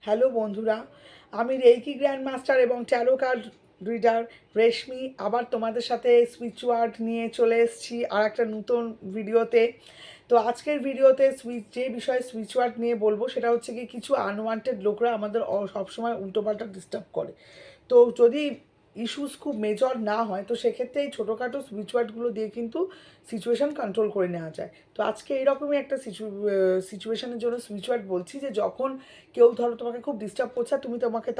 Hello বন্ধুরা, আমি reiki grand master এবং ট্যারো কার্ড রিডার রেশমি আবার তোমাদের সাথে স্পিরিচুয়াল নিয়ে চলে এসেছি আর একটা নতুন ভিডিওতে। তো আজকের ভিডিওতে যে বিষয়ে স্পিরিচুয়াল নিয়ে বলবো সেটা হচ্ছে কি, কিছু আনওয়ান্টেড লোকরা আমাদের সবসময় উল্টোপাল্টা ডিস্টার্ব করে। তো যদি ইস্যুস খুব মেজর না হয় তো সেক্ষেত্রে এই ছোটোখাটো স্পিরিচুয়ালগুলো দিয়ে কিন্তু সিচুয়েশান কন্ট্রোল করে নেওয়া যায়। তো আজকে এইরকমই একটা সিচুয়েশানের জন্য স্পিরিচুয়াল বলছি যে যখন কেউ ধরো তোমাকে খুব ডিস্টার্ব করছে আর তুমি তাকে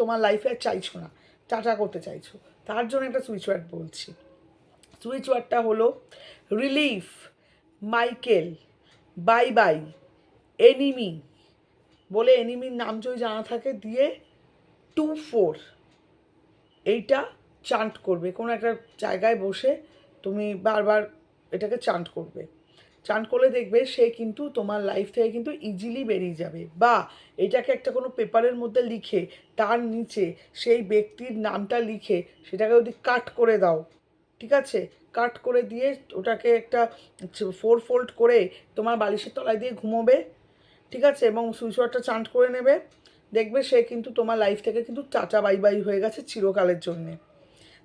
তোমার লাইফে আর চাইছো না, টাটা করতে চাইছো, তার জন্য একটা সুইচ ওয়ার্ড বলছি। সুইচ ওয়ার্ডটা হলো relief, Michael, bye bye, enemy বলে এনিমির নাম যদি জানা থাকে দিয়ে 2-4 এইটা চান্ট করবে। কোনো একটা জায়গায় বসে তুমি বারবার এটাকে চান্ট করবে। চান করলে দেখবে সে কিন্তু তোমার লাইফ থেকে কিন্তু ইজিলি বেরিয়ে যাবে। বা এটাকে একটা কোনো পেপারের মধ্যে লিখে তার নিচে সেই ব্যক্তির নামটা লিখে সেটাকে যদি কাট করে দাও, ঠিক আছে, কাট করে দিয়ে ওটাকে একটা 4 ফোল্ড করে তোমার বালিশের তলায় দিয়ে ঘুমোবে, ঠিক আছে, এবং সুইচওয়ার্ডটা চান্ট করে নেবে। দেখবে সে কিন্তু তোমার লাইফ থেকে কিন্তু টাটা বাই বাই হয়ে গেছে চিরকালের জন্যে।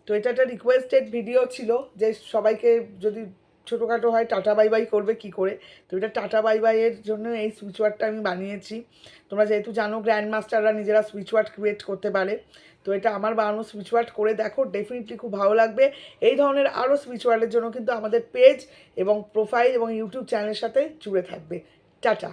তো এটা একটা রিকোয়েস্টেড ভিডিও ছিল যে সবাইকে যদি ছোটোখাটো হয় টাটা বাই বাই করবে কি করে। তো এটা টাটা বাই বাইয়ের জন্য এই সুইচ ওয়ার্ডটা আমি বানিয়েছি। তোমরা যেহেতু জানো গ্র্যান্ড মাস্টাররা নিজেরা সুইচ ওয়ার্ড ক্রিয়েট করতে পারে, তো এটা আমার বানানো সুইচ ওয়ার্ড করে দেখো, ডেফিনেটলি খুব ভালো লাগবে। এই ধরনের আরও সুইচ ওয়ার্ডের জন্য কিন্তু আমাদের পেজ এবং প্রোফাইল এবং ইউটিউব চ্যানেলের সাথে জুড়ে থাকবে। টাটা।